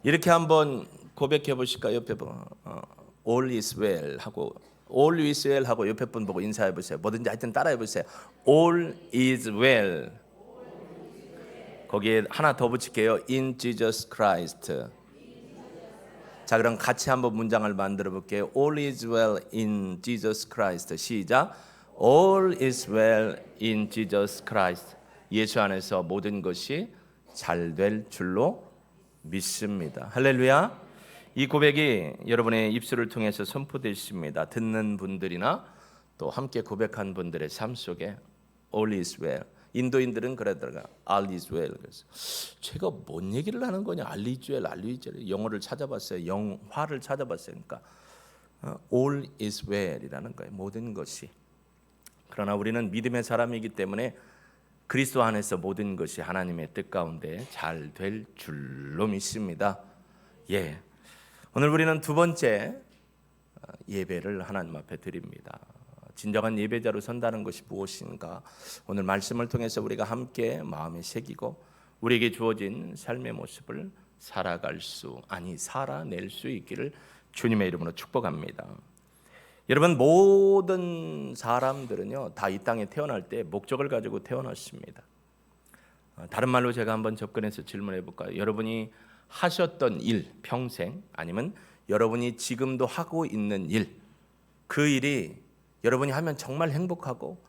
이렇게 한번 고백해 보실까요? 옆에 All is well 하고 All is well 하고 옆에 분 보고 인사해 보세요. 뭐든지 하여튼 따라해 보세요. All is well. 거기에 하나 더 붙일게요. In Jesus Christ. 자, 그럼 같이 한번 문장을 만들어 볼게요. All is well in Jesus Christ. 시작. All is well in Jesus Christ. 예수 안에서 모든 것이 잘 될 줄로 믿습니다. 할렐루야. 이 고백이 여러분의 입술을 통해서 선포되십니다. 듣는 분들이나 또 함께 고백한 분들의 삶 속에 All is well. 인도인들은 그러더라고요. All is well. 그래서 제가 뭔 얘기를 하는 거냐? All is well, all is well. 영어를 찾아봤어요. 영화를 찾아봤어요. 그러니까 All is well이라는 거예요. 모든 것이. 그러나 우리는 믿음의 사람이기 때문에 그리스도 안에서 모든 것이 하나님의 뜻 가운데 잘 될 줄로 믿습니다. 예. 오늘 우리는 두 번째 예배를 하나님 앞에 드립니다. 진정한 예배자로 선다는 것이 무엇인가? 오늘 말씀을 통해서 우리가 함께 마음에 새기고 우리에게 주어진 삶의 모습을 살아낼 수 있기를 주님의 이름으로 축복합니다. 여러분, 모든 사람들은요 다 이 땅에 태어날 때 목적을 가지고 태어났습니다. 다른 말로 제가 한번 접근해서 질문해 볼까요? 여러분이 하셨던 일 평생, 아니면 여러분이 지금도 하고 있는 일, 그 일이 여러분이 하면 정말 행복하고,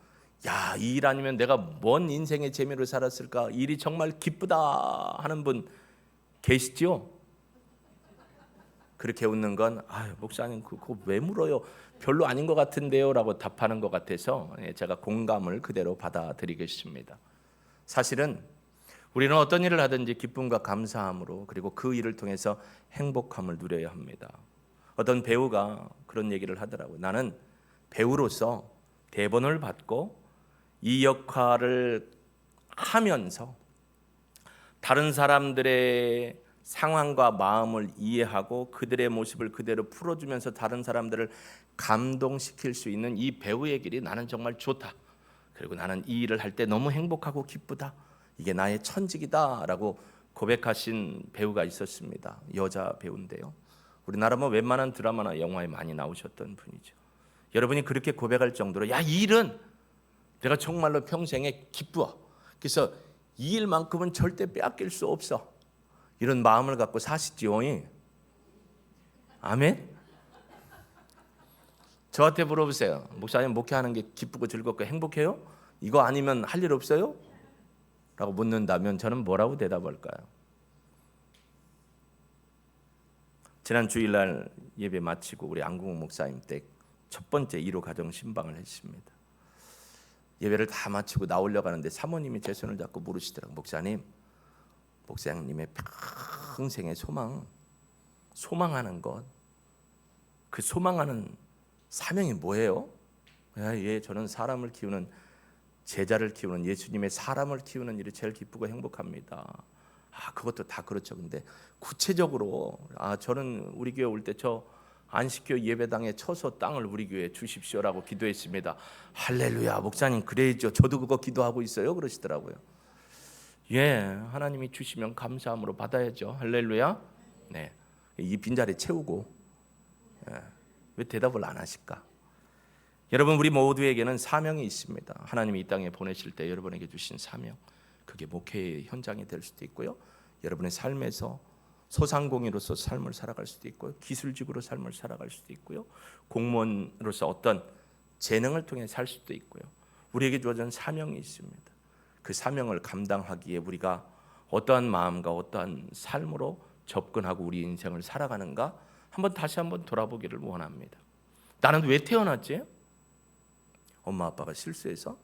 야, 이 일 아니면 내가 뭔 인생의 재미로 살았을까, 일이 정말 기쁘다 하는 분 계시죠? 그렇게 웃는 건 목사님 그거 왜 물어요? 별로 아닌 것 같은데요 라고 답하는 것 같아서 제가 공감을 그대로 받아들이겠습니다. 사실은 우리는 어떤 일을 하든지 기쁨과 감사함으로, 그리고 그 일을 통해서 행복함을 누려야 합니다. 어떤 배우가 그런 얘기를 하더라고요. 나는 배우로서 대본을 받고 이 역할을 하면서 다른 사람들의 상황과 마음을 이해하고 그들의 모습을 그대로 풀어주면서 다른 사람들을 감동시킬 수 있는 이 배우의 길이 나는 정말 좋다. 그리고 나는 이 일을 할 때 너무 행복하고 기쁘다. 이게 나의 천직이다 라고 고백하신 배우가 있었습니다. 여자 배우인데요. 우리나라 웬만한 드라마나 영화에 많이 나오셨던 분이죠. 여러분이 그렇게 고백할 정도로 야, 이 일은 내가 정말로 평생에 기쁘어. 그래서 이 일만큼은 절대 빼앗길 수 없어. 이런 마음을 갖고 사시지요. 아멘? 저한테 물어보세요. 목사님, 목회하는 게 기쁘고 즐겁고 행복해요? 이거 아니면 할 일 없어요? 라고 묻는다면 저는 뭐라고 대답할까요? 지난 주일날 예배 마치고 우리 안궁 목사님 댁 첫 번째 1호 가정 신방을 했습니다. 예배를 다 마치고 나오려고 하는데 사모님이 제 손을 잡고 물으시더라고요. 목사님의 평생의 소망하는 것, 그 소망하는 사명이 뭐예요? 예, 저는 사람을 키우는, 제자를 키우는, 예수님의 사람을 키우는 일이 제일 기쁘고 행복합니다. 그것도 다 그렇죠. 근데 구체적으로 저는 우리 교회 올 때 저 안식교 예배당에 쳐서 땅을 우리 교회에 주십시오라고 기도했습니다. 할렐루야, 목사님 그래야죠. 저도 그거 기도하고 있어요. 그러시더라고요. 예, 하나님이 주시면 감사함으로 받아야죠. 할렐루야. 네, 이 빈자리 채우고 왜 대답을 안 하실까? 여러분, 우리 모두에게는 사명이 있습니다. 하나님이 이 땅에 보내실 때 여러분에게 주신 사명, 그게 목회의 현장이 될 수도 있고요, 여러분의 삶에서 소상공인으로서 삶을 살아갈 수도 있고요, 기술직으로 삶을 살아갈 수도 있고요, 공무원으로서 어떤 재능을 통해 살 수도 있고요. 우리에게 주어진 사명이 있습니다. 그 사명을 감당하기에 우리가 어떠한 마음과 어떠한 삶으로 접근하고 우리 인생을 살아가는가 다시 한번 돌아보기를 원합니다. 나는 왜 태어났지? 엄마 아빠가 실수해서?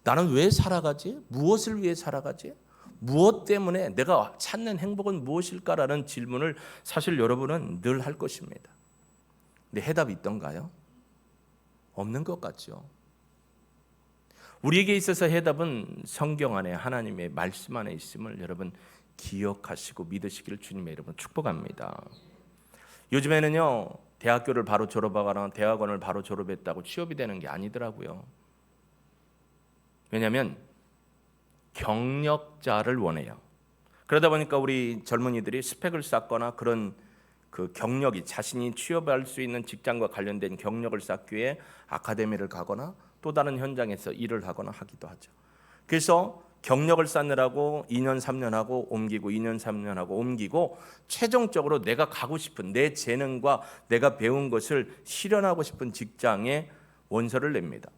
나는 왜 살아가지? 무엇을 위해 살아가지? 무엇 때문에 내가 찾는 행복은 무엇일까라는 질문을 사실 여러분은 늘 할 것입니다. 근데 해답이 있던가요? 없는 것 같죠. 우리에게 있어서 해답은 성경 안에, 하나님의 말씀 안에 있음을 여러분 기억하시고 믿으시기를 주님의 이름으로 축복합니다. 요즘에는요, 대학교를 바로 졸업하거나 대학원을 바로 졸업했다고 취업이 되는 게 아니더라고요. 왜냐하면 경력자를 원해요. 그러다 보니까 우리 젊은이들이 스펙을 쌓거나 그런 그 경력이 자신이 취업할 수 있는 직장과 관련된 경력을 쌓기 위해 아카데미를 가거나 또 다른 현장에서 일을 하거나 하기도 하죠. 그래서 경력을 쌓느라고 2년 3년 하고 옮기고 2년 3년 하고 옮기고 최종적으로 내가 가고 싶은 내 재능과 내가 배운 것을 실현하고 싶은 직장에 원서를 냅니다.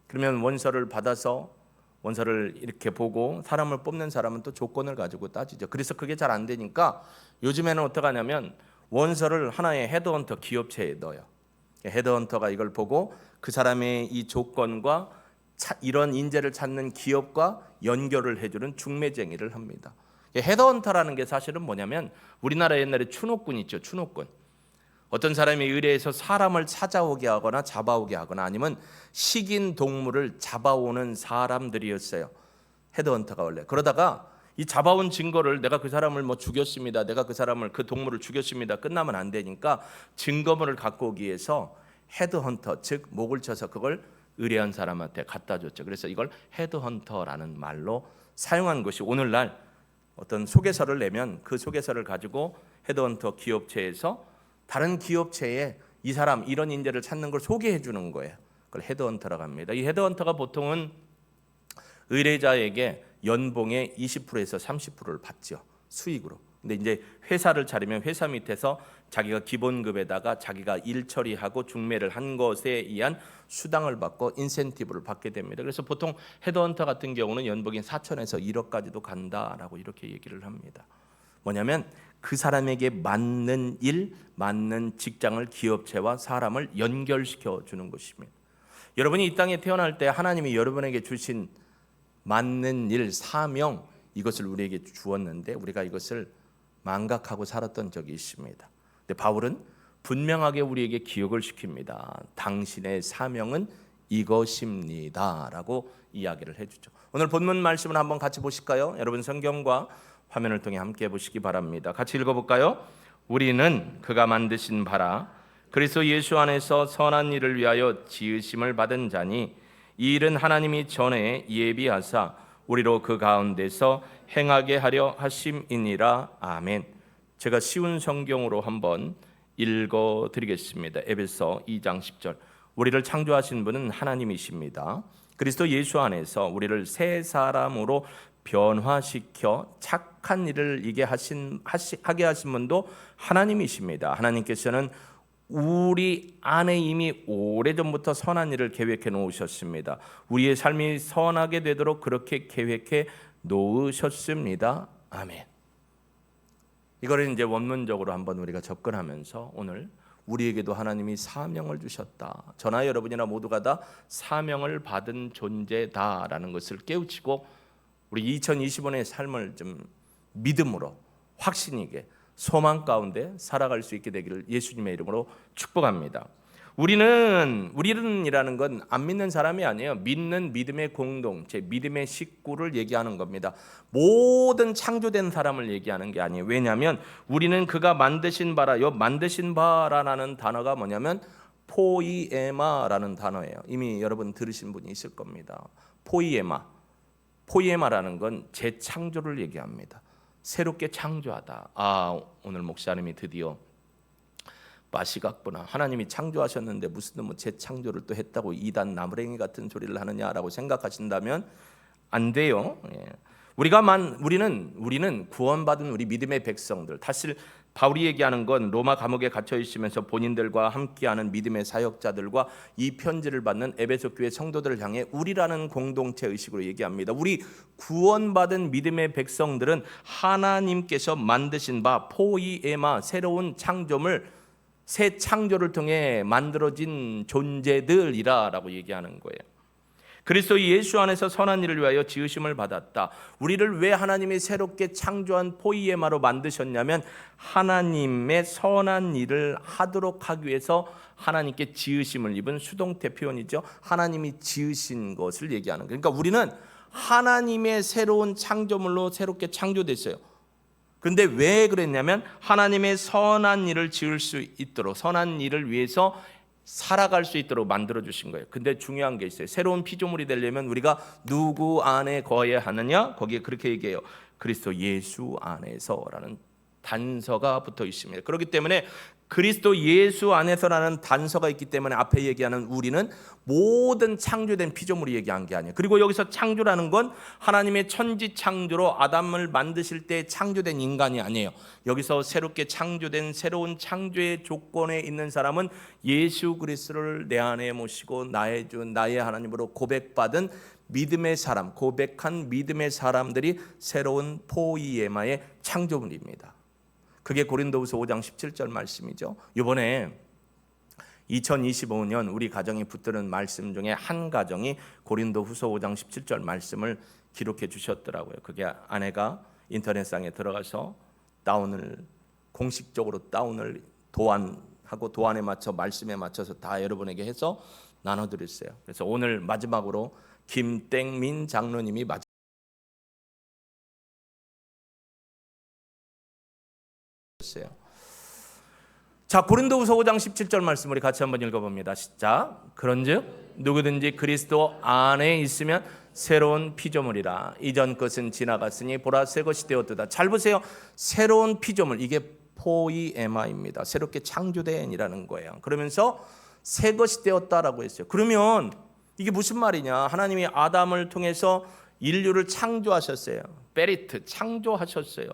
그러면 원서를 받아서 원서를 이렇게 보고 사람을 뽑는 사람은 또 조건을 가지고 따지죠. 그래서 그게 잘 안 되니까 요즘에는 어떻게 하냐면 원서를 하나의 헤드헌터 기업체에 넣어요. 헤드헌터가 이걸 보고 그 사람의 이 조건과 이런 인재를 찾는 기업과 연결을 해주는 중매쟁이를 합니다. 헤드헌터라는 게 사실은 뭐냐면 우리나라 옛날에 추노꾼 있죠. 추노꾼. 어떤 사람이 의뢰해서 사람을 찾아오게 하거나 잡아오게 하거나 아니면 식인 동물을 잡아오는 사람들이었어요. 헤드헌터가 원래. 그러다가 이 잡아온 증거를 내가 그 사람을 뭐 죽였습니다. 내가 그 사람을 그 동물을 죽였습니다. 끝나면 안 되니까 증거물을 갖고 오기 위해서 헤드헌터 즉 목을 쳐서 그걸 의뢰한 사람한테 갖다 줬죠. 그래서 이걸 헤드헌터라는 말로 사용한 것이 오늘날 어떤 소개서를 내면 그 소개서를 가지고 헤드헌터 기업체에서 다른 기업체에 이 사람 이런 인재를 찾는 걸 소개해 주는 거예요. 그걸 헤드헌터라고 합니다. 이 헤드헌터가 보통은 의뢰자에게 연봉의 20%에서 30%를 받죠. 수익으로. 근데 이제 회사를 차리면 회사 밑에서 자기가 기본급에다가 자기가 일 처리하고 중매를 한 것에 의한 수당을 받고 인센티브를 받게 됩니다. 그래서 보통 헤드헌터 같은 경우는 연봉이 4천에서 1억까지도 간다라고 이렇게 얘기를 합니다. 뭐냐면 그 사람에게 맞는 일, 맞는 직장을 기업체와 사람을 연결시켜 주는 것입니다. 여러분이 이 땅에 태어날 때 하나님이 여러분에게 주신 맞는 일, 사명 이것을 우리에게 주었는데 우리가 이것을 망각하고 살았던 적이 있습니다. 근데 바울은 분명하게 우리에게 기억을 시킵니다. 당신의 사명은 이것입니다라고 이야기를 해주죠. 오늘 본문 말씀을 한번 같이 보실까요? 여러분 성경과 화면을 통해 함께 보시기 바랍니다. 같이 읽어볼까요? 우리는 그가 만드신 바라 그리스도 예수 안에서 선한 일을 위하여 지으심을 받은 자니 이 일은 하나님이 전에 예비하사 우리로 그 가운데서 행하게 하려 하심이니라. 아멘. 제가 쉬운 성경으로 한번 읽어드리겠습니다. 에베소 2장 10절. 우리를 창조하신 분은 하나님이십니다. 그리스도 예수 안에서 우리를 새 사람으로 변화시켜 착한 일을 하게 하신 분도 하나님이십니다. 하나님께서는 우리 안에 이미 오래전부터 선한 일을 계획해 놓으셨습니다. 우리의 삶이 선하게 되도록 그렇게 계획해 놓으셨습니다. 아멘. 이거를 이제 원문적으로 한번 우리가 접근하면서 오늘 우리에게도 하나님이 사명을 주셨다. 저나 여러분이나 모두가 다 사명을 받은 존재다라는 것을 깨우치고 우리 2025년의 삶을 좀 믿음으로 확신 있게 소망 가운데 살아갈 수 있게 되기를 예수님의 이름으로 축복합니다. 우리는이라는 건 안 믿는 사람이 아니에요. 믿는 믿음의 공동체, 믿음의 식구를 얘기하는 겁니다. 모든 창조된 사람을 얘기하는 게 아니에요. 왜냐하면 우리는 그가 만드신 바라. 요 만드신 바라라는 단어가 뭐냐면 포이에마라는 단어예요. 이미 여러분 들으신 분이 있을 겁니다. 포이에마라는 건 재창조를 얘기합니다. 새롭게 창조하다. 오늘 목사님이 드디어 마시각구나. 하나님이 창조하셨는데 무슨 뭐 재창조를 또 했다고 이단 나무랭이 같은 소리를 하느냐라고 생각하신다면 안 돼요. 우리는 구원받은 우리 믿음의 백성들. 사실 바울이 얘기하는 건 로마 감옥에 갇혀 있으면서 본인들과 함께하는 믿음의 사역자들과 이 편지를 받는 에베소 교회 성도들을 향해 우리라는 공동체 의식으로 얘기합니다. 우리 구원받은 믿음의 백성들은 하나님께서 만드신 바 포이에마 새로운 창조물 새 창조를 통해 만들어진 존재들이라고 얘기하는 거예요. 그리스도 예수 안에서 선한 일을 위하여 지으심을 받았다. 우리를 왜 하나님이 새롭게 창조한 포이에마로 만드셨냐면 하나님의 선한 일을 하도록 하기 위해서 하나님께 지으심을 입은 수동태 표현이죠. 하나님이 지으신 것을 얘기하는 거예요. 그러니까 우리는 하나님의 새로운 창조물로 새롭게 창조됐어요. 그런데 왜 그랬냐면 하나님의 선한 일을 지을 수 있도록 선한 일을 위해서 살아갈 수 있도록 만들어 주신 거예요. 근데 중요한 게 있어요. 새로운 피조물이 되려면 우리가 누구 안에 거해야 하느냐? 거기에 그렇게 얘기해요. 그리스도 예수 안에서라는 단서가 붙어 있습니다. 그렇기 때문에 그리스도 예수 안에서라는 단서가 있기 때문에 앞에 얘기하는 우리는 모든 창조된 피조물이 얘기한 게 아니에요. 그리고 여기서 창조라는 건 하나님의 천지 창조로 아담을 만드실 때 창조된 인간이 아니에요. 여기서 새롭게 창조된 새로운 창조의 조건에 있는 사람은 예수 그리스도를 내 안에 모시고 나의 주 나의 하나님으로 고백받은 믿음의 사람, 고백한 믿음의 사람들이 새로운 포이에마의 창조물입니다. 그게 고린도후서 5장 17절 말씀이죠. 이번에 2025년 우리 가정이 붙드는 말씀 중에 한 가정이 고린도후서 5장 17절 말씀을 기록해 주셨더라고요. 그게 아내가 인터넷상에 들어가서 공식적으로 다운을 도안하고 도안에 맞춰 말씀에 맞춰서 다 여러분에게 해서 나눠드렸어요. 그래서 오늘 마지막으로 김땡민 장로님이 자, 고린도후서 5장 17절 말씀 우리 같이 한번 읽어봅니다. 시작. 그런즉 누구든지 그리스도 안에 있으면 새로운 피조물이라. 이전 것은 지나갔으니 보라 새 것이 되었도다. 잘 보세요. 새로운 피조물, 이게 포이에마입니다. 새롭게 창조된이라는 거예요. 그러면서 새 것이 되었다라고 했어요. 그러면 이게 무슨 말이냐? 하나님이 아담을 통해서 인류를 창조하셨어요. 베리트, 창조하셨어요.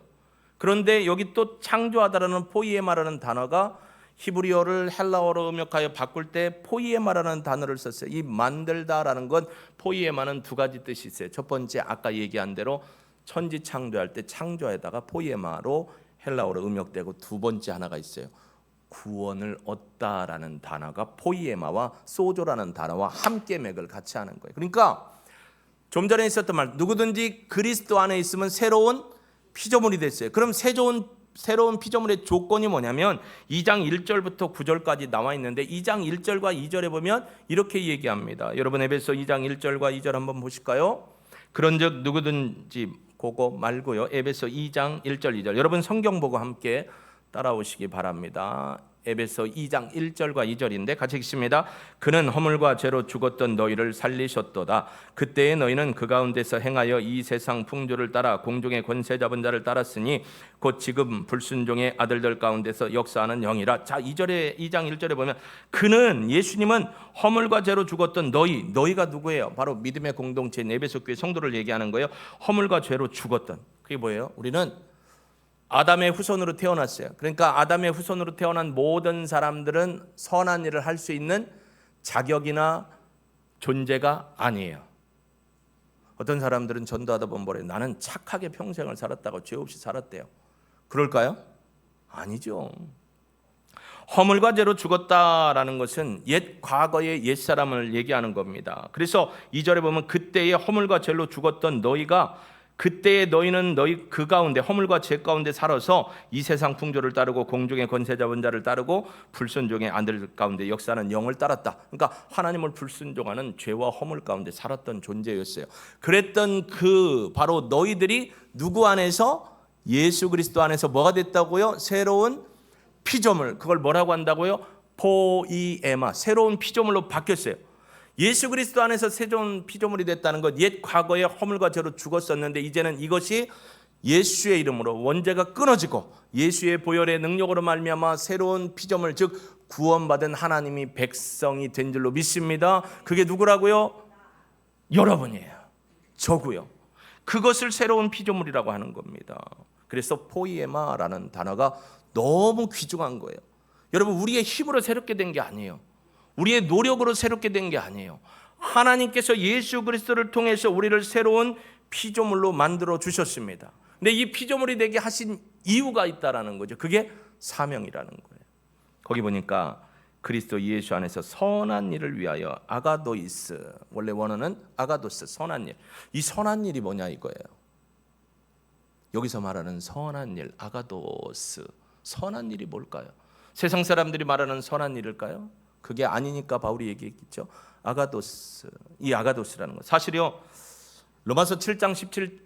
그런데 여기 또 창조하다라는 포이에마라는 단어가 히브리어를 헬라어로 음역하여 바꿀 때 포이에마라는 단어를 썼어요. 이 만들다라는 건 포이에마는 두 가지 뜻이 있어요. 첫 번째 아까 얘기한 대로 천지 창조할 때 창조에다가 포이에마로 헬라어로 음역되고, 두 번째 하나가 있어요. 구원을 얻다라는 단어가 포이에마와 소조라는 단어와 함께 맥을 같이 하는 거예요. 그러니까 좀 전에 있었던 말, 누구든지 그리스도 안에 있으면 새로운 피조물이 됐어요. 그럼 새로운 피조물의 조건이 뭐냐면 2장 1절부터 9절까지 나와 있는데 2장 1절과 2절에 보면 이렇게 얘기합니다. 여러분 에베소 2장 1절과 2절 한번 보실까요? 그런즉 누구든지 그거 말고요. 에베소 2장 1절 2절. 여러분 성경 보고 함께 따라오시기 바랍니다. 에베소 2장 1절과 2절인데 같이 읽습니다. 그는 허물과 죄로 죽었던 너희를 살리셨도다. 그때의 너희는 그 가운데서 행하여 이 세상 풍조를 따라 공중의 권세 잡은 자를 따랐으니 곧 지금 불순종의 아들들 가운데서 역사하는 영이라. 자, 2장 1절에 보면 그는, 예수님은 허물과 죄로 죽었던 너희가 누구예요? 바로 믿음의 공동체인 에베소 교회 성도를 얘기하는 거예요. 허물과 죄로 죽었던, 그게 뭐예요? 우리는 아담의 후손으로 태어났어요. 그러니까 아담의 후손으로 태어난 모든 사람들은 선한 일을 할 수 있는 자격이나 존재가 아니에요. 어떤 사람들은 전도하다 보면 뭐래요? 나는 착하게 평생을 살았다고 죄 없이 살았대요. 그럴까요? 아니죠. 허물과 죄로 죽었다라는 것은 옛 과거의 옛사람을 얘기하는 겁니다. 그래서 2절에 보면 그때의 허물과 죄로 죽었던 너희가, 그때에 너희는 너희 그 가운데 허물과 죄 가운데 살아서 이 세상 풍조를 따르고 공중의 권세 잡은 자를 따르고 불순종의 아들 가운데 역사하는 영을 따랐다. 그러니까 하나님을 불순종하는 죄와 허물 가운데 살았던 존재였어요. 그랬던 그 바로 너희들이 누구 안에서? 예수 그리스도 안에서 뭐가 됐다고요? 새로운 피조물. 그걸 뭐라고 한다고요? 포이에마. 새로운 피조물로 바뀌었어요. 예수 그리스도 안에서 새로운 피조물이 됐다는 것, 옛 과거의 허물과 죄로 죽었었는데 이제는 이것이 예수의 이름으로 원죄가 끊어지고 예수의 보혈의 능력으로 말미암아 새로운 피조물, 즉 구원받은 하나님이 백성이 된 줄로 믿습니다. 그게 누구라고요? 여러분이에요. 저고요. 그것을 새로운 피조물이라고 하는 겁니다. 그래서 포이에마라는 단어가 너무 귀중한 거예요. 여러분, 우리의 힘으로 새롭게 된 게 아니에요. 우리의 노력으로 새롭게 된 게 아니에요. 하나님께서 예수 그리스도를 통해서 우리를 새로운 피조물로 만들어 주셨습니다. 근데 이 피조물이 되게 하신 이유가 있다라는 거죠. 그게 사명이라는 거예요. 거기 보니까 그리스도 예수 안에서 선한 일을 위하여 아가도이스, 원래 원어는 아가도스, 선한 일. 이 선한 일이 뭐냐 이거예요. 여기서 말하는 선한 일, 아가도스, 선한 일이 뭘까요? 세상 사람들이 말하는 선한 일일까요? 그게 아니니까 바울이 얘기했겠죠. 아가도스, 이 아가도스라는 거. 사실요, 로마서 7장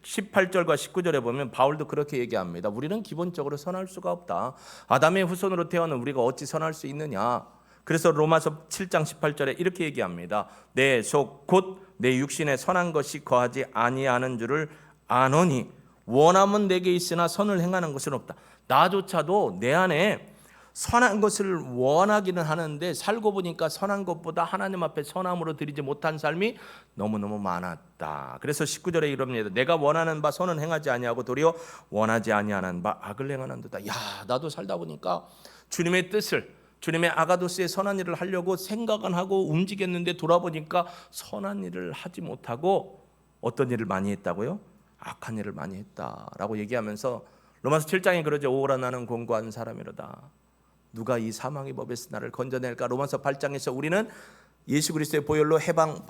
18절과 19절에 보면 바울도 그렇게 얘기합니다. 우리는 기본적으로 선할 수가 없다. 아담의 후손으로 태어난 우리가 어찌 선할 수 있느냐. 그래서 로마서 7장 18절에 이렇게 얘기합니다. 내 속 곧 내 육신에 선한 것이 거하지 아니하는 줄을 아노니 원함은 내게 있으나 선을 행하는 것은 없다. 나조차도 내 안에 선한 것을 원하기는 하는데 살고 보니까 선한 것보다 하나님 앞에 선함으로 드리지 못한 삶이 너무너무 많았다. 그래서 19절에 이럽니다. 내가 원하는 바 선은 행하지 아니하고 도리어 원하지 아니하는 바 악을 행하는도다. 야, 나도 살다 보니까 주님의 뜻을, 주님의 아가도스의 선한 일을 하려고 생각은 하고 움직였는데 돌아보니까 선한 일을 하지 못하고 어떤 일을 많이 했다고요? 악한 일을 많이 했다라고 얘기하면서 로마서 7장에 그러죠. 오라 나는 공고한 사람이로다. 누가 이 사망의 법에서 나를 건져낼까? 로마서 8장에서 우리는 예수 그리스도의 보혈로 해방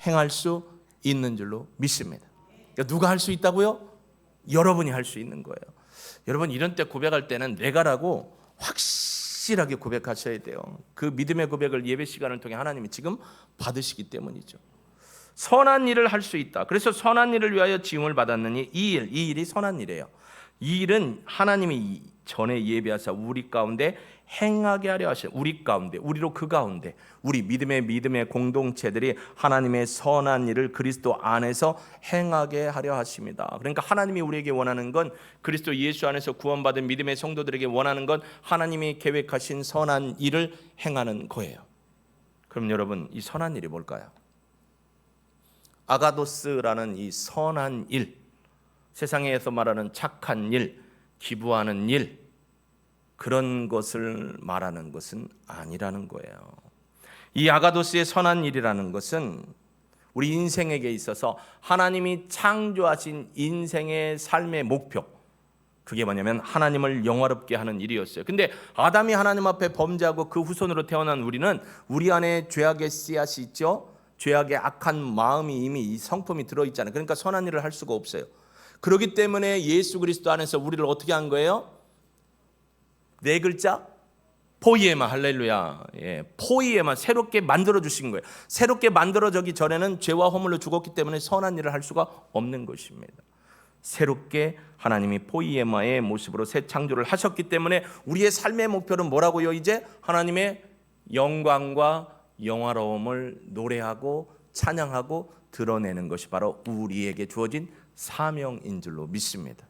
행할 수 있는 줄로 믿습니다. 그러니까 누가 할 수 있다고요? 여러분이 할 수 있는 거예요. 여러분 이런 때 고백할 때는 내가라고 확실하게 고백하셔야 돼요. 그 믿음의 고백을 예배 시간을 통해 하나님이 지금 받으시기 때문이죠. 선한 일을 할 수 있다. 그래서 선한 일을 위하여 지음을 받았느니 이 일이 선한 일이에요. 이 일은 하나님이 전에 예비하사 우리 가운데 행하게 하려 하신, 우리 가운데, 우리로 그 가운데 우리 믿음의 공동체들이 하나님의 선한 일을 그리스도 안에서 행하게 하려 하십니다. 그러니까 하나님이 우리에게 원하는 건, 그리스도 예수 안에서 구원받은 믿음의 성도들에게 원하는 건 하나님이 계획하신 선한 일을 행하는 거예요. 그럼 여러분, 이 선한 일이 뭘까요? 아가도스라는 이 선한 일, 세상에서 말하는 착한 일, 기부하는 일, 그런 것을 말하는 것은 아니라는 거예요. 이 아가도스의 선한 일이라는 것은 우리 인생에게 있어서 하나님이 창조하신 인생의 삶의 목표, 그게 뭐냐면 하나님을 영화롭게 하는 일이었어요. 근데 아담이 하나님 앞에 범죄하고 그 후손으로 태어난 우리는 우리 안에 죄악의 씨앗이 있죠. 죄악의 악한 마음이 이미 이 성품이 들어있잖아요. 그러니까 선한 일을 할 수가 없어요. 그렇기 때문에 예수 그리스도 안에서 우리를 어떻게 한 거예요? 네 글자? 포이에마. 할렐루야. 예, 포이에마. 새롭게 만들어 주신 거예요. 새롭게 만들어지기 전에는 죄와 허물로 죽었기 때문에 선한 일을 할 수가 없는 것입니다. 새롭게 하나님이 포이에마의 모습으로 새 창조를 하셨기 때문에 우리의 삶의 목표는 뭐라고요? 이제 하나님의 영광과 영화로움을 노래하고 찬양하고 드러내는 것이 바로 우리에게 주어진 사명인 줄로 믿습니다.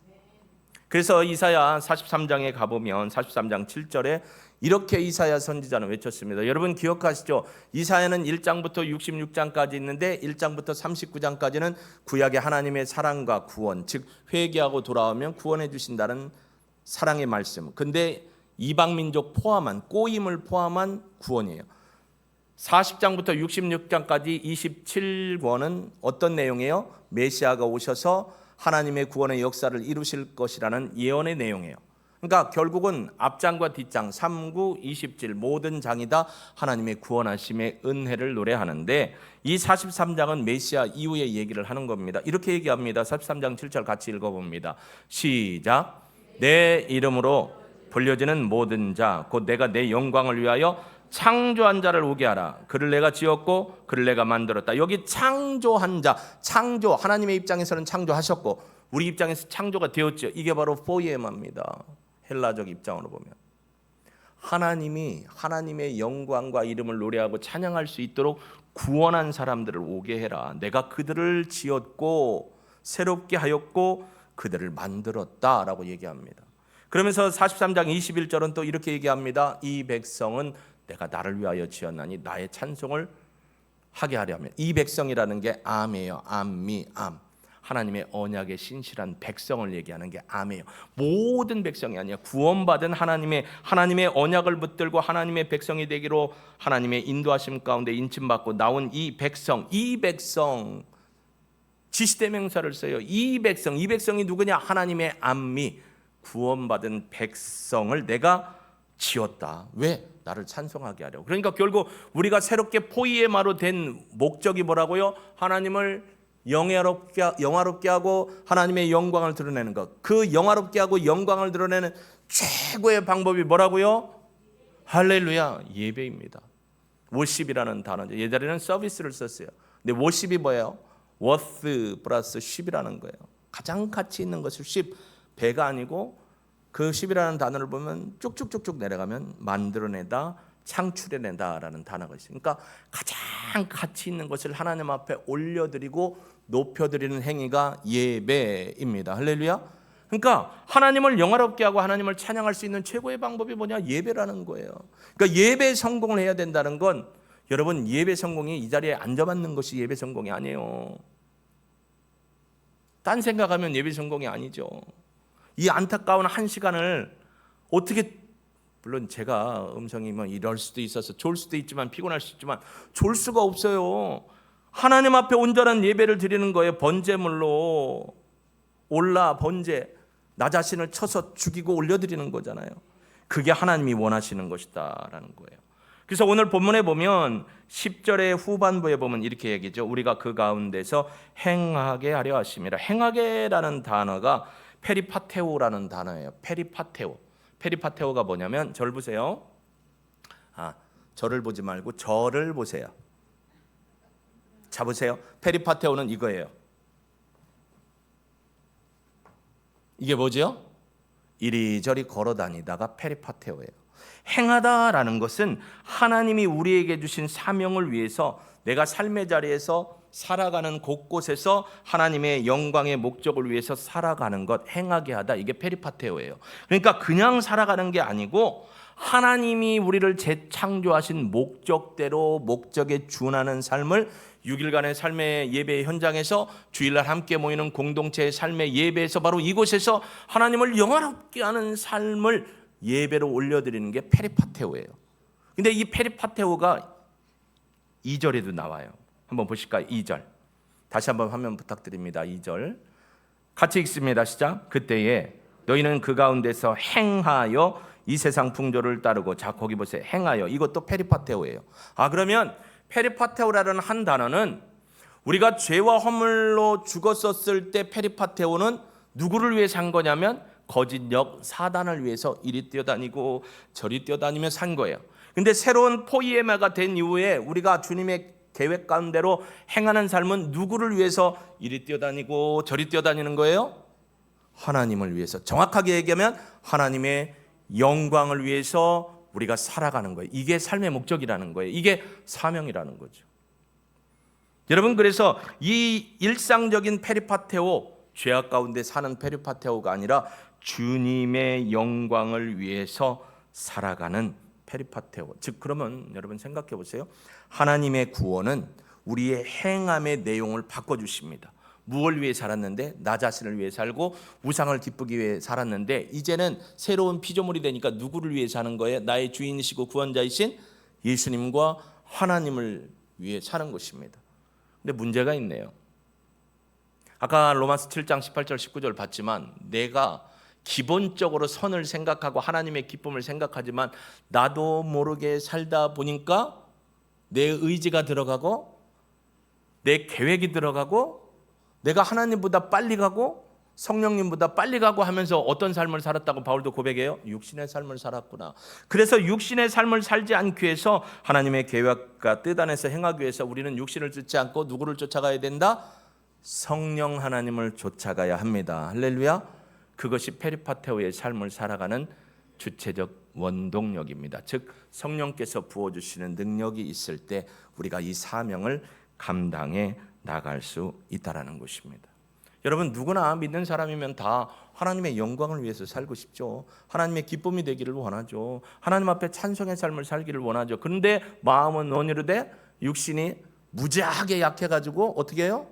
그래서 이사야 43장에 가보면 43장 7절에 이렇게 이사야 선지자는 외쳤습니다. 여러분 기억하시죠? 이사야는 1장부터 66장까지 있는데 1장부터 39장까지는 구약의 하나님의 사랑과 구원, 즉 회개하고 돌아오면 구원해 주신다는 사랑의 말씀. 근데 이방민족 포함한, 꼬임을 포함한 구원이에요. 40장부터 66장까지 27권은 어떤 내용이에요? 메시아가 오셔서 하나님의 구원의 역사를 이루실 것이라는 예언의 내용이에요. 그러니까 결국은 앞장과 뒷장 39, 27 모든 장이 다 하나님의 구원하심의 은혜를 노래하는데 이 43장은 메시아 이후의 얘기를 하는 겁니다. 이렇게 얘기합니다. 43장 7절 같이 읽어봅니다. 시작. 내 이름으로 불려지는 모든 자 곧 내가 내 영광을 위하여 창조한 자를 오게 하라. 그를 내가 지었고 그를 내가 만들었다. 여기 창조한 자, 창조, 하나님의 입장에서는 창조하셨고 우리 입장에서 창조가 되었죠. 이게 바로 포이에마입니다. 헬라적 입장으로 보면 하나님이 하나님의 영광과 이름을 노래하고 찬양할 수 있도록 구원한 사람들을 오게 해라. 내가 그들을 지었고 새롭게 하였고 그들을 만들었다라고 얘기합니다. 그러면서 43장 21절은 또 이렇게 얘기합니다. 이 백성은 내가 나를 위하여 지었나니 나의 찬송을 하게 하려 하면, 이 백성이라는 게 암이에요. 암미, 암. 하나님의 언약의 신실한 백성을 얘기하는 게 암이에요. 모든 백성이 아니야. 구원받은 하나님의 언약을 붙들고 하나님의 백성이 되기로 하나님의 인도하심 가운데 인침받고 나온 이 백성 지시대명사를 써요. 이 백성이 누구냐? 하나님의 암미, 구원받은 백성을 내가 지었다. 왜? 나를 찬송하게 하려고. 그러니까 결국 우리가 새롭게 포이에마로 된 목적이 뭐라고요? 하나님을 영화롭게 하고 하나님의 영광을 드러내는 것. 그 영화롭게 하고 영광을 드러내는 최고의 방법이 뭐라고요? 할렐루야, 예배입니다. 워십이라는 단어죠. 예전에는 서비스를 썼어요. 근데 워십이 뭐예요? worth 플러스 ship이라는 거예요. 가장 가치 있는 것을 ship, 배가 아니고 그 10이라는 단어를 보면 쭉쭉쭉쭉 내려가면 만들어내다, 창출해내다라는 단어가 있어요. 그러니까 가장 가치 있는 것을 하나님 앞에 올려드리고 높여드리는 행위가 예배입니다. 할렐루야. 그러니까 하나님을 영화롭게 하고 하나님을 찬양할 수 있는 최고의 방법이 뭐냐? 예배라는 거예요. 그러니까 예배 성공을 해야 된다는 건, 여러분, 예배 성공이 이 자리에 앉아맞는 것이 예배 성공이 아니에요. 딴 생각하면 예배 성공이 아니죠. 이 안타까운 한 시간을 어떻게, 물론 제가 음성이 뭐 이럴 수도 있어서 좋을 수도 있지만 피곤할 수 있지만 좋을 수가 없어요. 하나님 앞에 온전한 예배를 드리는 거예요. 번제물로 올라 번제, 나 자신을 쳐서 죽이고 올려드리는 거잖아요. 그게 하나님이 원하시는 것이다라는 거예요. 그래서 오늘 본문에 보면 10절의 후반부에 보면 이렇게 얘기죠. 우리가 그 가운데서 행하게 하려 하심이라. 행하게라는 단어가 페리파테오라는 단어예요. 페리파테오. 페리파테오가 뭐냐면, 절 보세요. 저를 보지 말고 저를 보세요. 자 보세요. 페리파테오는 이거예요. 이게 뭐죠? 이리저리 걸어 다니다가 페리파테오예요. 행하다라는 것은 하나님이 우리에게 주신 사명을 위해서 내가 삶의 자리에서 살아가는 곳곳에서 하나님의 영광의 목적을 위해서 살아가는 것, 행하게 하다, 이게 페리파테오예요. 그러니까 그냥 살아가는 게 아니고 하나님이 우리를 재창조하신 목적대로 목적에 준하는 삶을 6일간의 삶의 예배 현장에서, 주일날 함께 모이는 공동체의 삶의 예배에서, 바로 이곳에서 하나님을 영화롭게 하는 삶을 예배로 올려드리는 게 페리파테오예요. 근데 이 페리파테오가 2절에도 나와요. 한번 보실까요? 2절. 다시 한번 화면 부탁드립니다. 2절. 같이 읽습니다. 시작. 그때에 너희는 그 가운데서 행하여 이 세상 풍조를 따르고. 자, 거기 보세요. 행하여. 이것도 페리파테오예요. 그러면 페리파테오라는 한 단어는, 우리가 죄와 허물로 죽었었을 때 페리파테오는 누구를 위해 산 거냐면 거짓 역 사단을 위해서 이리 뛰어다니고 저리 뛰어다니며 산 거예요. 근데 새로운 포이에마가 된 이후에 우리가 주님의 계획 가운데로 행하는 삶은 누구를 위해서 이리 뛰어다니고 저리 뛰어다니는 거예요? 하나님을 위해서. 정확하게 얘기하면 하나님의 영광을 위해서 우리가 살아가는 거예요. 이게 삶의 목적이라는 거예요. 이게 사명이라는 거죠. 여러분, 그래서 이 일상적인 페리파테오, 죄악 가운데 사는 페리파테오가 아니라 주님의 영광을 위해서 살아가는 페리파테오. 즉, 그러면 여러분 생각해 보세요. 하나님의 구원은 우리의 행함의 내용을 바꿔주십니다. 무엇을 위해 살았는데? 나 자신을 위해 살고 우상을 기쁘기 위해 살았는데, 이제는 새로운 피조물이 되니까 누구를 위해 사는 거예요? 나의 주인이시고 구원자이신 예수님과 하나님을 위해 사는 것입니다. 근데 문제가 있네요. 아까 로마서 7장 18절 19절 봤지만, 내가 기본적으로 선을 생각하고 하나님의 기쁨을 생각하지만 나도 모르게 살다 보니까 내 의지가 들어가고 내 계획이 들어가고 내가 하나님보다 빨리 가고 성령님보다 빨리 가고 하면서 어떤 삶을 살았다고 바울도 고백해요? 육신의 삶을 살았구나. 그래서 육신의 삶을 살지 않기 위해서, 하나님의 계획과 뜻 안에서 행하기 위해서 우리는 육신을 쫓지 않고 누구를 쫓아가야 된다? 성령 하나님을 쫓아가야 합니다. 할렐루야. 그것이 페리파테오의 삶을 살아가는 주체적 원동력입니다. 즉, 성령께서 부어주시는 능력이 있을 때 우리가 이 사명을 감당해 나갈 수 있다는 것입니다. 여러분, 누구나 믿는 사람이면 다 하나님의 영광을 위해서 살고 싶죠. 하나님의 기쁨이 되기를 원하죠. 하나님 앞에 찬송의 삶을 살기를 원하죠. 그런데 마음은 원이로되 육신이 무지하게 약해가지고 어떻게 해요?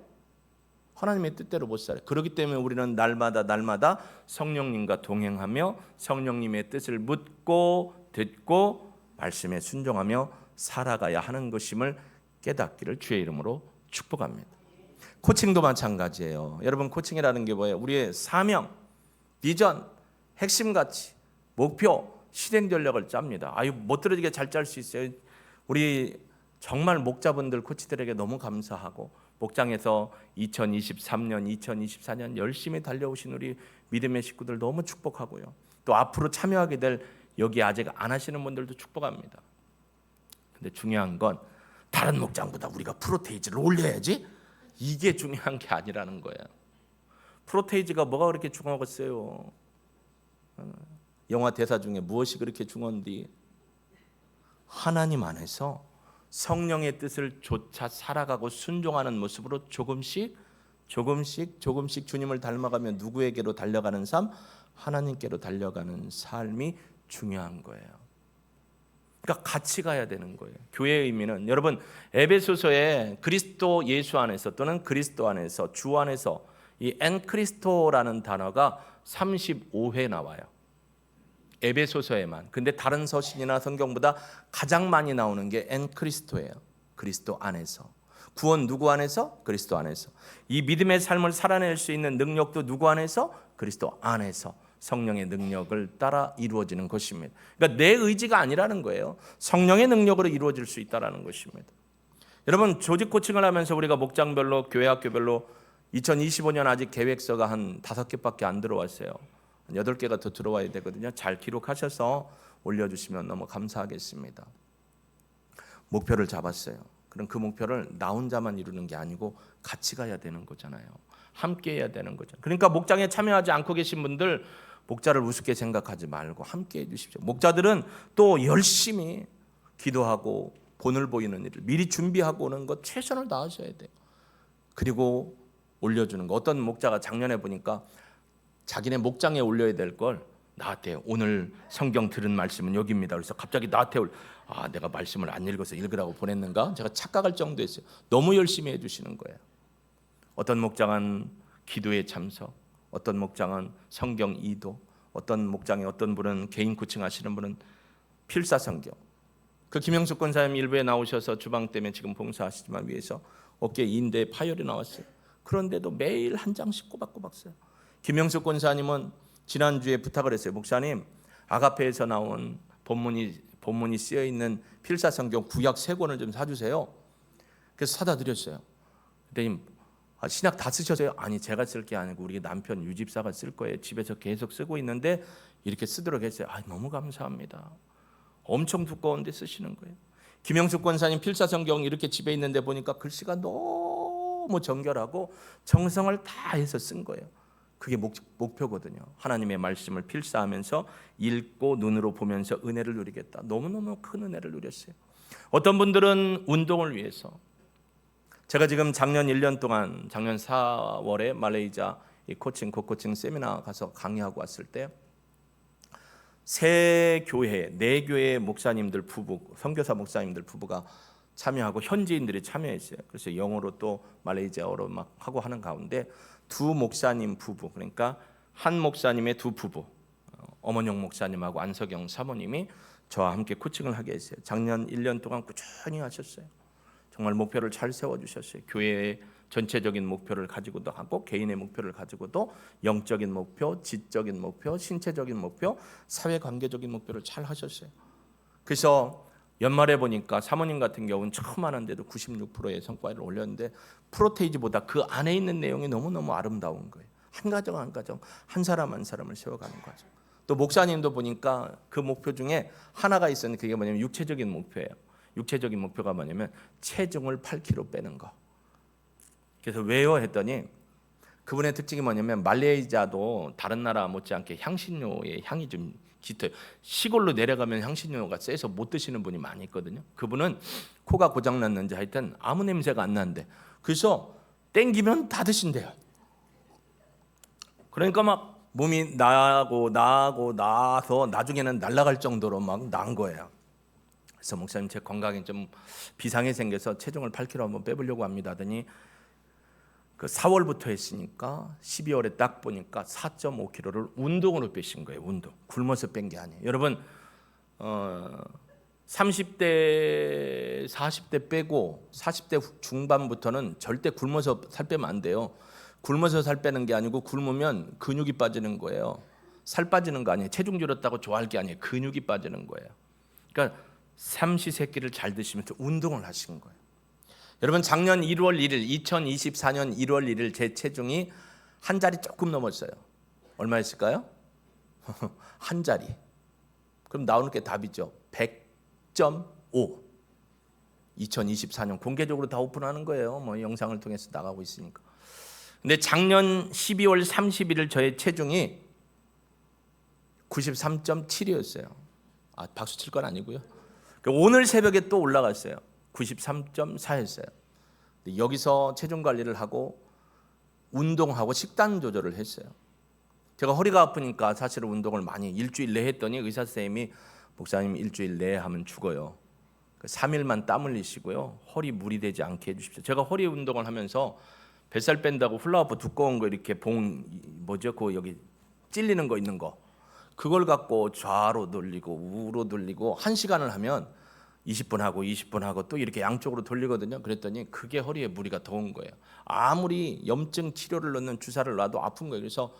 하나님의 뜻대로 못 살아요. 그렇기 때문에 우리는 날마다 성령님과 동행하며 성령님의 뜻을 묻고 듣고 말씀에 순종하며 살아가야 하는 것임을 깨닫기를 주의 이름으로 축복합니다. 코칭도 마찬가지예요. 여러분, 코칭이라는 게 뭐예요? 우리의 사명, 비전, 핵심 가치, 목표, 실행 전략을 짭니다. 멋들어지게 잘 짤 수 있어요. 우리 정말 목자분들, 코치들에게 너무 감사하고, 목장에서 2023년, 2024년 열심히 달려오신 우리 믿음의 식구들 너무 축복하고요. 또 앞으로 참여하게 될 여기 아직 안 하시는 분들도 축복합니다. 근데 중요한 건 다른 목장보다 우리가 프로테이지를 올려야지, 이게 중요한 게 아니라는 거예요. 프로테이지가 뭐가 그렇게 중요하겠어요? 영화 대사 중에 무엇이 그렇게 중요한디? 하나님 안에서 성령의 뜻을 쫓아 살아가고 순종하는 모습으로 조금씩 주님을 닮아가며 누구에게로 달려가는 삶? 하나님께로 달려가는 삶이 중요한 거예요. 그러니까 같이 가야 되는 거예요. 교회의 의미는 여러분 에베소서에 그리스도 예수 안에서 또는 그리스도 안에서 주 안에서 이 엔크리스토라는 단어가 35회 나와요. 에베소서에만. 근데 다른 서신이나 성경보다 가장 많이 나오는 게 엔크리스토예요. 그리스도 안에서. 구원 누구 안에서? 그리스도 안에서. 이 믿음의 삶을 살아낼 수 있는 능력도 누구 안에서? 그리스도 안에서. 성령의 능력을 따라 이루어지는 것입니다. 그러니까 내 의지가 아니라는 거예요. 성령의 능력으로 이루어질 수 있다는 것입니다. 여러분 조직 코칭을 하면서 우리가 목장별로 교회 학교별로 2025년 아직 계획서가 한 5개밖에 안 들어왔어요. 8개가 더 들어와야 되거든요. 잘 기록하셔서 올려주시면 너무 감사하겠습니다. 목표를 잡았어요. 그럼 그 목표를 나 혼자만 이루는 게 아니고 같이 가야 되는 거잖아요. 함께 해야 되는 거죠. 그러니까 목장에 참여하지 않고 계신 분들 목자를 우습게 생각하지 말고 함께 해주십시오. 목자들은 또 열심히 기도하고 본을 보이는 일을 미리 준비하고 오는 것 최선을 다하셔야 돼요. 그리고 올려주는 거. 어떤 목자가 작년에 보니까 자기네 목장에 올려야 될 걸 나한테 오늘 성경 들은 말씀은 여기입니다. 그래서 갑자기 나한테 내가 말씀을 안 읽어서 읽으라고 보냈는가? 제가 착각할 정도였어요. 너무 열심히 해주시는 거예요. 어떤 목장은 기도에 참석, 어떤 목장은 성경 이도, 어떤 목장에 어떤 분은 개인 코칭 하시는 분은 필사 성경. 그 김영숙 권사님 일부에 나오셔서 주방 때문에 지금 봉사하시지만 위에서 어깨 인대에 파열이 나왔어요. 그런데도 매일 한 장씩 꼬박꼬박 써요. 김영숙 권사님은 지난주에 부탁을 했어요. 목사님, 아가페에서 나온 본문이 쓰여 있는 필사 성경 구약 3권을 좀 사주세요. 그래서 사다 드렸어요. 그랬더니 신약 다 쓰셨어요? 아니 제가 쓸 게 아니고 우리 남편 유집사가 쓸 거예요. 집에서 계속 쓰고 있는데 이렇게 쓰도록 했어요. 너무 감사합니다. 엄청 두꺼운데 쓰시는 거예요. 김영숙 권사님 필사 성경 이렇게 집에 있는데 보니까 글씨가 너무 정결하고 정성을 다해서 쓴 거예요. 그게 목표거든요. 하나님의 말씀을 필사하면서 읽고 눈으로 보면서 은혜를 누리겠다. 너무너무 큰 은혜를 누렸어요. 어떤 분들은 운동을 위해서. 제가 지금 작년 1년 동안 작년 4월에 말레이시아 코칭 고코칭 세미나 가서 강의하고 왔을 때 세 교회, 4교회 목사님들 부부, 선교사 목사님들 부부가 참여하고 현지인들이 참여했어요. 그래서 영어로 또 말레이시아어로 막 하고 하는 가운데 2 목사님 부부, 그러니까 한 목사님의 2 부부, 어머뇽 목사님하고 안석영 사모님이 저와 함께 코칭을 하게 했어요. 작년 1년 동안 꾸준히 하셨어요. 정말 목표를 잘 세워주셨어요. 교회의 전체적인 목표를 가지고도 하고 개인의 목표를 가지고도 영적인 목표, 지적인 목표, 신체적인 목표, 사회관계적인 목표를 잘 하셨어요. 그래서 연말에 보니까 사모님 같은 경우는 처음 하는데도 96%의 성과를 올렸는데 프로테이지보다 그 안에 있는 내용이 너무너무 아름다운 거예요. 한 가정 한 가정, 한 사람 한 사람을 세워가는 과정. 또 목사님도 보니까 그 목표 중에 하나가 있었는데 그게 뭐냐면 육체적인 목표예요. 육체적인 목표가 뭐냐면 체중을 8kg 빼는 거. 그래서 왜요? 했더니 그분의 특징이 뭐냐면 말레이시아도 다른 나라 못지않게 향신료의 향이 좀 짙어요. 시골로 내려가면 향신료가 세서 못 드시는 분이 많이 있거든요. 그분은 코가 고장났는지 하여튼 아무 냄새가 안 나는데 그래서 땡기면 다 드신대요. 그러니까 막 몸이 나아서 나중에는 날아갈 정도로 막 난 거예요. 그래서 목사님 제 건강이 좀 비상이 생겨서 체중을 8kg 한번 빼보려고 합니다 하더니 그 4월부터 했으니까 12월에 딱 보니까 4.5kg를 운동으로 빼신 거예요. 운동. 굶어서 뺀 게 아니에요. 여러분 30대 40대 빼고 40대 중반부터는 절대 굶어서 살 빼면 안 돼요. 굶어서 살 빼는 게 아니고 굶으면 근육이 빠지는 거예요. 살 빠지는 거 아니에요. 체중 줄였다고 좋아할 게 아니에요. 근육이 빠지는 거예요. 그러니까 삼시세끼를 잘 드시면서 운동을 하신 거예요. 여러분 작년 1월 1일 2024년 1월 1일 제 체중이 한 자리 조금 넘었어요. 얼마였을까요? 한 자리. 그럼 나오는 게 답이죠. 100.5. 2024년 공개적으로 다 오픈하는 거예요. 뭐 영상을 통해서 나가고 있으니까. 근데 작년 12월 31일 저의 체중이 93.7이었어요. 박수 칠 건 아니고요. 오늘 새벽에 또 올라갔어요. 93.4였어요. 여기서 체중 관리를 하고 운동하고 식단 조절을 했어요. 제가 허리가 아프니까 사실은 운동을 많이 일주일 내에 했더니 의사 선생님이 목사님 일주일 내에 하면 죽어요. 3일만 땀 흘리시고요. 허리 무리 되지 않게 해주십시오. 제가 허리 운동을 하면서 뱃살 뺀다고 훌라후프 두꺼운 거 이렇게 그 여기 찔리는 거 있는 거 그걸 갖고 좌로 돌리고 우로 돌리고 1시간을 하면 20분 하고 또 이렇게 양쪽으로 돌리거든요. 그랬더니 그게 허리에 무리가 더 온 거예요. 아무리 염증 치료를 넣는 주사를 놔도 아픈 거예요. 그래서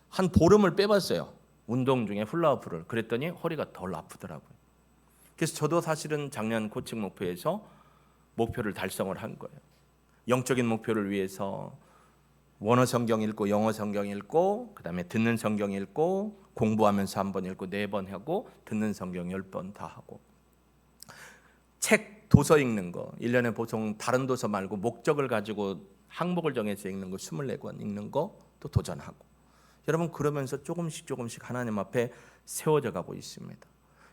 한 보름을 빼봤어요. 운동 중에 훌라후프를. 그랬더니 허리가 덜 아프더라고요. 그래서 저도 사실은 작년 코칭 목표에서 목표를 달성을 한 거예요. 영적인 목표를 위해서 원어 성경 읽고 영어 성경 읽고 그다음에 듣는 성경 읽고 공부하면서 1번 읽고 4번 하고 듣는 성경 10번 다 하고 책 도서 읽는 거 1년에 보통 다른 도서 말고 목적을 가지고 항목을 정해서 읽는 거 24권 읽는 거 또 도전하고 여러분 그러면서 조금씩 하나님 앞에 세워져 가고 있습니다.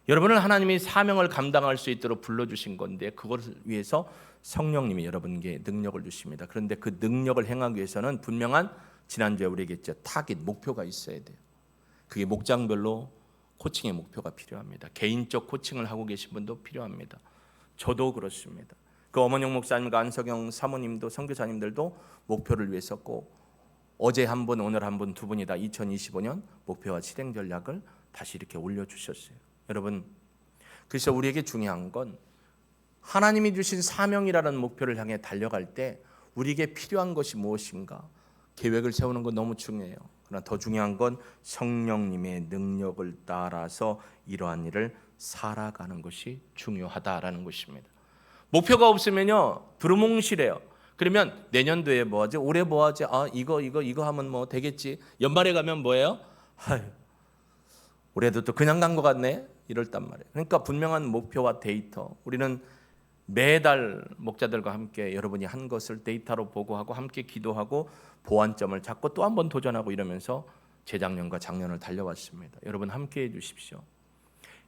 여러분을 하나님이 사명을 감당할 수 있도록 불러주신 건데 그것을 위해서 성령님이 여러분에게 능력을 주십니다. 그런데 그 능력을 행하기 위해서는 분명한 지난주에 우리에게 했죠. 타깃, 목표가 있어야 돼요. 그게 목장별로 코칭의 목표가 필요합니다. 개인적 코칭을 하고 계신 분도 필요합니다. 저도 그렇습니다. 그 어머영 목사님과 안석영 사모님도 선교사님들도 목표를 위해서 꼭 어제 한 분, 오늘 한 분, 두 분이 다 2025년 목표와 실행 전략을 다시 이렇게 올려주셨어요. 여러분, 그래서 우리에게 중요한 건 하나님이 주신 사명이라는 목표를 향해 달려갈 때 우리에게 필요한 것이 무엇인가 계획을 세우는 건 너무 중요해요. 그러나 더 중요한 건 성령님의 능력을 따라서 이러한 일을 살아가는 것이 중요하다라는 것입니다. 목표가 없으면요 두루뭉실해요. 그러면 내년도에 뭐하지? 올해 뭐하지? 이거 하면 뭐 되겠지. 연말에 가면 뭐예요? 올해도 또 그냥 간 것 같네. 이럴단 말이에요. 그러니까 분명한 목표와 데이터. 우리는 매달 목자들과 함께 여러분이 한 것을 데이터로 보고하고 함께 기도하고 보완점을 잡고 또 한 번 도전하고 이러면서 재작년과 작년을 달려왔습니다. 여러분 함께 해주십시오.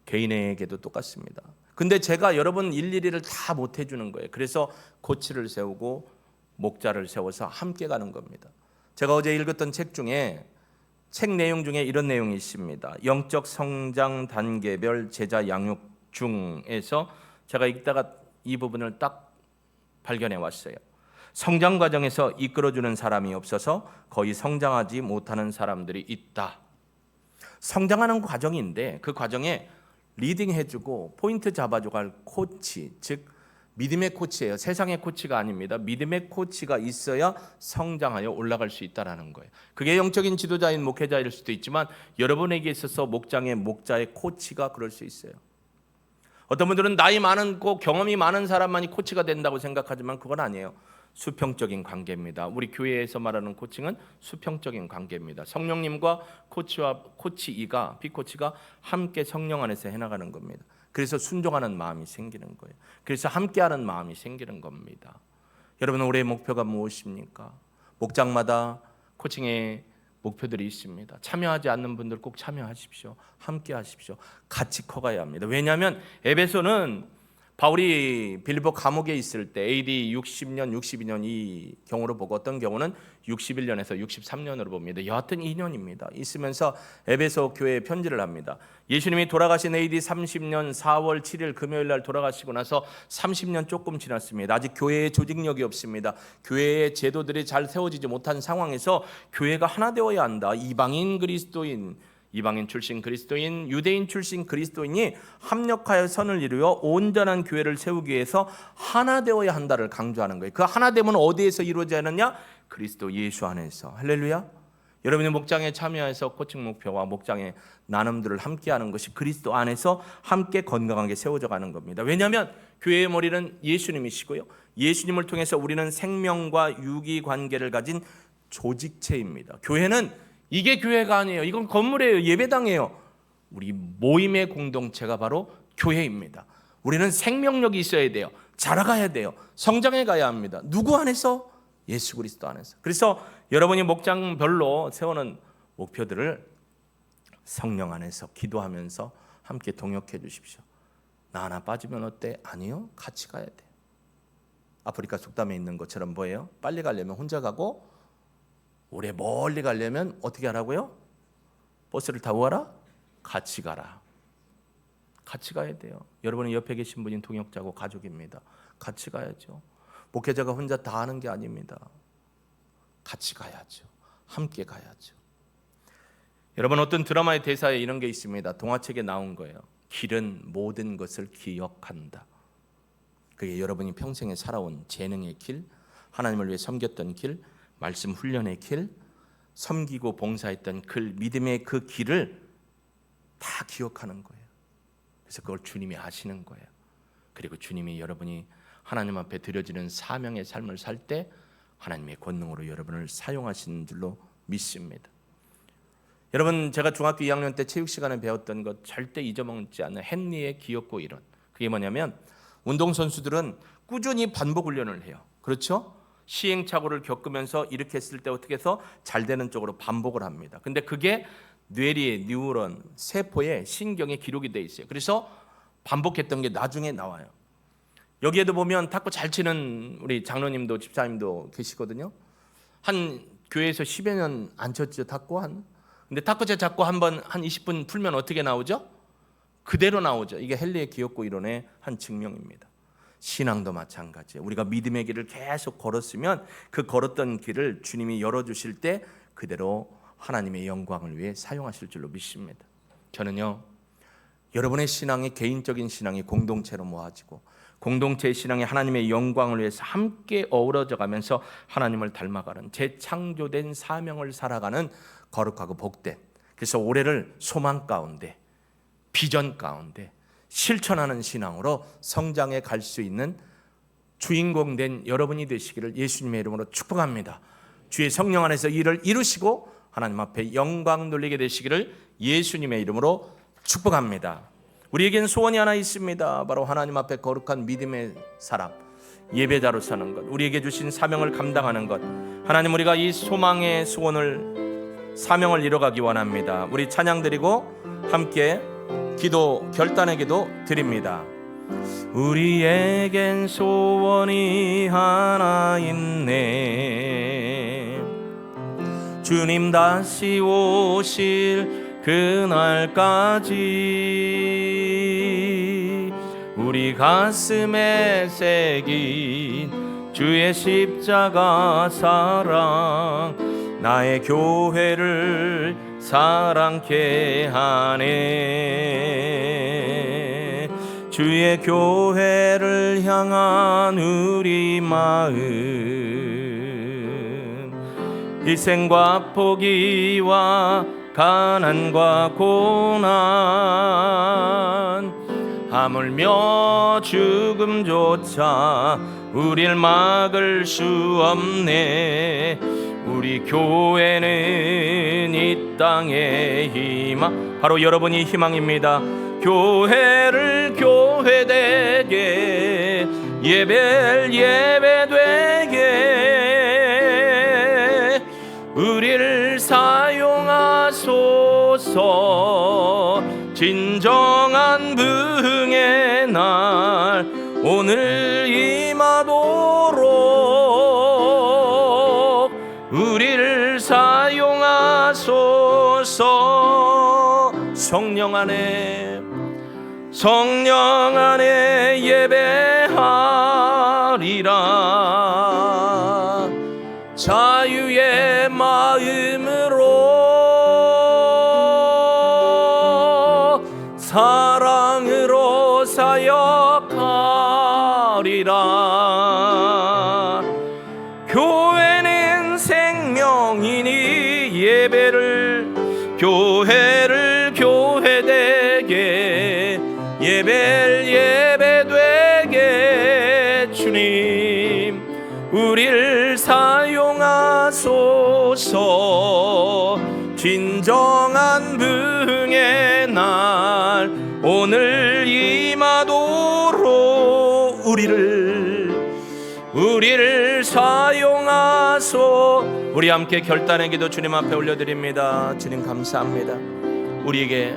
개인에게도 똑같습니다. 근데 제가 여러분 일일이를 다 못 해주는 거예요. 그래서 코치를 세우고 목자를 세워서 함께 가는 겁니다. 제가 어제 읽었던 책 중에 책 내용 중에 이런 내용이 있습니다. 영적 성장 단계별 제자 양육 중에서 제가 읽다가 이 부분을 딱 발견해 왔어요. 성장 과정에서 이끌어주는 사람이 없어서 거의 성장하지 못하는 사람들이 있다. 성장하는 과정인데 그 과정에 리딩해주고 포인트 잡아주고 할 코치, 즉 믿음의 코치예요. 세상의 코치가 아닙니다. 믿음의 코치가 있어야 성장하여 올라갈 수 있다는 거예요. 그게 영적인 지도자인 목회자일 수도 있지만 여러분에게 있어서 목자의 코치가 그럴 수 있어요. 어떤 분들은 나이 많고 경험이 많은 사람만이 코치가 된다고 생각하지만 그건 아니에요. 수평적인 관계입니다. 우리 교회에서 말하는 코칭은 수평적인 관계입니다. 성령님과 코치이가 비코치가 함께 성령 안에서 해나가는 겁니다. 그래서 순종하는 마음이 생기는 거예요. 그래서 함께하는 마음이 생기는 겁니다. 여러분 올해의 목표가 무엇입니까? 목장마다 코칭의 목표들이 있습니다. 참여하지 않는 분들 꼭 참여하십시오. 함께하십시오. 같이 커가야 합니다. 왜냐하면 에베소는 바울이 빌립보 감옥에 있을 때 AD 60년, 62년 이 경우로 보고 어떤 경우는 61년에서 63년으로 봅니다. 여하튼 2년입니다. 있으면서 에베소 교회에 편지를 합니다. 예수님이 돌아가신 AD 30년 4월 7일 금요일 날 돌아가시고 나서 30년 조금 지났습니다. 아직 교회에 조직력이 없습니다. 교회의 제도들이 잘 세워지지 못한 상황에서 교회가 하나 되어야 한다. 이방인 그리스도인, 이방인 출신 그리스도인, 유대인 출신 그리스도인이 합력하여 선을 이루어 온전한 교회를 세우기 위해서 하나 되어야 한다를 강조하는 거예요. 그 하나됨은 어디에서 이루어져야 하느냐? 그리스도 예수 안에서. 할렐루야. 여러분의 목장에 참여해서 코칭 목표와 목장의 나눔들을 함께하는 것이 그리스도 안에서 함께 건강하게 세워져 가는 겁니다. 왜냐하면 교회의 머리는 예수님이시고요. 예수님을 통해서 우리는 생명과 유기 관계를 가진 조직체입니다. 교회는 이게 교회가 아니에요. 이건 건물이에요. 예배당이에요. 우리 모임의 공동체가 바로 교회입니다. 우리는 생명력이 있어야 돼요. 자라가야 돼요. 성장해 가야 합니다. 누구 안에서? 예수 그리스도 안에서. 그래서 여러분이 목장별로 세우는 목표들을 성령 안에서 기도하면서 함께 동역해 주십시오. 나 하나 빠지면 어때? 아니요, 같이 가야 돼. 아프리카 속담에 있는 것처럼 뭐예요? 빨리 가려면 혼자 가고 오래 멀리 가려면 어떻게 하라고요? 버스를 타고 가라? 같이 가라. 같이 가야 돼요. 여러분의 옆에 계신 분이 동역자고 가족입니다. 같이 가야죠. 목회자가 혼자 다 하는 게 아닙니다. 같이 가야죠. 함께 가야죠. 여러분, 어떤 드라마의 대사에 이런 게 있습니다. 동화책에 나온 거예요. 길은 모든 것을 기억한다. 그게 여러분이 평생에 살아온 재능의 길, 하나님을 위해 섬겼던 길, 말씀 훈련의 길, 섬기고 봉사했던 그 믿음의 그 길을 다 기억하는 거예요. 그래서 그걸 주님이 아시는 거예요. 그리고 주님이 여러분이 하나님 앞에 드려지는 사명의 삶을 살 때 하나님의 권능으로 여러분을 사용하시는 줄로 믿습니다. 여러분, 제가 중학교 2학년 때 체육 시간에 배웠던 것 절대 잊어먹지 않는 헨리의 기억고 이론. 그게 뭐냐면 운동선수들은 꾸준히 반복 훈련을 해요. 그렇죠? 시행착오를 겪으면서 이렇게 했을 때 어떻게 해서 잘 되는 쪽으로 반복을 합니다. 근데 그게 뇌리의 뉴런, 세포의 신경에 기록이 돼 있어요. 그래서 반복했던 게 나중에 나와요. 여기에도 보면 탁구 잘 치는 우리 장로님도 집사님도 계시거든요. 한 교회에서 10여 년 안 쳤죠, 탁구 한. 근데 탁구채 잡고 한 20분 풀면 어떻게 나오죠? 그대로 나오죠. 이게 헨리의 기억고 이론의 한 증명입니다. 신앙도 마찬가지예요. 우리가 믿음의 길을 계속 걸었으면 그 걸었던 길을 주님이 열어주실 때 그대로 하나님의 영광을 위해 사용하실 줄로 믿습니다. 저는요, 여러분의 신앙이 개인적인 신앙이 공동체로 모아지고 공동체의 신앙이 하나님의 영광을 위해서 함께 어우러져 가면서 하나님을 닮아가는 재창조된 사명을 살아가는 거룩하고 복된, 그래서 올해를 소망 가운데 비전 가운데 실천하는 신앙으로 성장해 갈 수 있는 주인공 된 여러분이 되시기를 예수님의 이름으로 축복합니다. 주의 성령 안에서 일을 이루시고 하나님 앞에 영광 돌리게 되시기를 예수님의 이름으로 축복합니다. 우리에겐 소원이 하나 있습니다. 바로 하나님 앞에 거룩한 믿음의 사람, 예배자로 사는 것, 우리에게 주신 사명을 감당하는 것. 하나님, 우리가 이 소망의 소원을, 사명을 이뤄가기 원합니다. 우리 찬양 드리고 함께 기도, 결단의 기도 드립니다. 우리에겐 소원이 하나 있네. 주님 다시 오실 그날까지 우리 가슴에 새긴 주의 십자가 사랑, 나의 교회를 사랑케 하네. 주의 교회를 향한 우리 마음, 희생과 포기와 가난과 고난, 하물며 죽음조차 우릴 막을 수 없네. 우리 교회는 이 땅의 희망, 바로 여러분이 희망입니다. 교회를 교회되게, 예배를 예배되게 우리를 사용하소서. 진정한 부흥의 날 오늘 임하도록 우리를 사용하소서. 성령 안에 예배하리라. 자유의 마음으로 사랑으로 사역하리라. 교회는 생명이니 교회를 교회되게, 예배를 예배되게 주님 우리를 사용하소서. 진정한 부흥의 날 오늘 임하도록 우리를 사용하소. 우리 함께 결단의 기도 주님 앞에 올려드립니다. 주님 감사합니다. 우리에게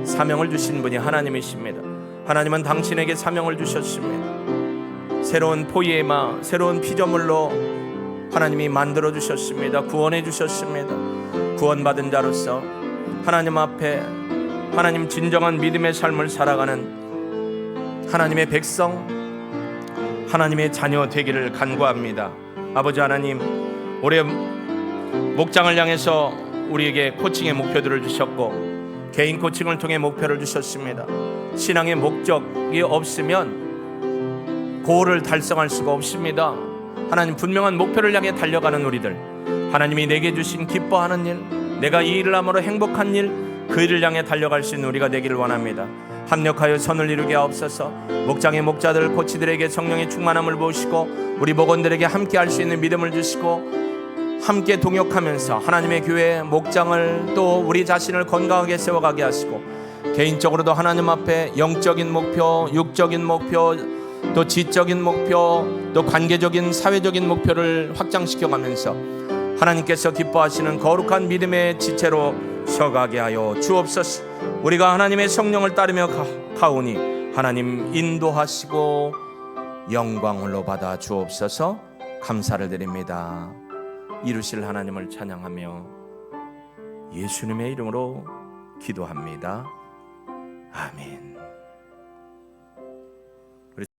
사명을 주신 분이 하나님이십니다. 하나님은 당신에게 사명을 주셨습니다. 새로운 포이에마, 새로운 피조물로 하나님이 만들어 주셨습니다. 구원해 주셨습니다. 구원받은 자로서 하나님 앞에 하나님 진정한 믿음의 삶을 살아가는 하나님의 백성, 하나님의 자녀 되기를 간구합니다. 아버지 하나님, 올해 목장을 향해서 우리에게 코칭의 목표들을 주셨고 개인 코칭을 통해 목표를 주셨습니다. 신앙의 목적이 없으면 고를 달성할 수가 없습니다. 하나님, 분명한 목표를 향해 달려가는 우리들, 하나님이 내게 주신 기뻐하는 일, 내가 이 일을 함으로 행복한 일, 그 일을 향해 달려갈 수 있는 우리가 되기를 원합니다. 합력하여 선을 이루게 하옵소서. 목장의 목자들, 코치들에게 성령의 충만함을 부으시고 우리 목원들에게 함께 할 수 있는 믿음을 주시고 함께 동역하면서 하나님의 교회 목장을 또 우리 자신을 건강하게 세워가게 하시고 개인적으로도 하나님 앞에 영적인 목표, 육적인 목표, 또 지적인 목표, 또 관계적인 사회적인 목표를 확장시켜가면서 하나님께서 기뻐하시는 거룩한 믿음의 지체로 서가게 하여 주옵소서. 우리가 하나님의 성령을 따르며 가오니 하나님 인도하시고 영광을 받아 주옵소서. 감사를 드립니다. 이루실 하나님을 찬양하며 예수님의 이름으로 기도합니다. 아멘.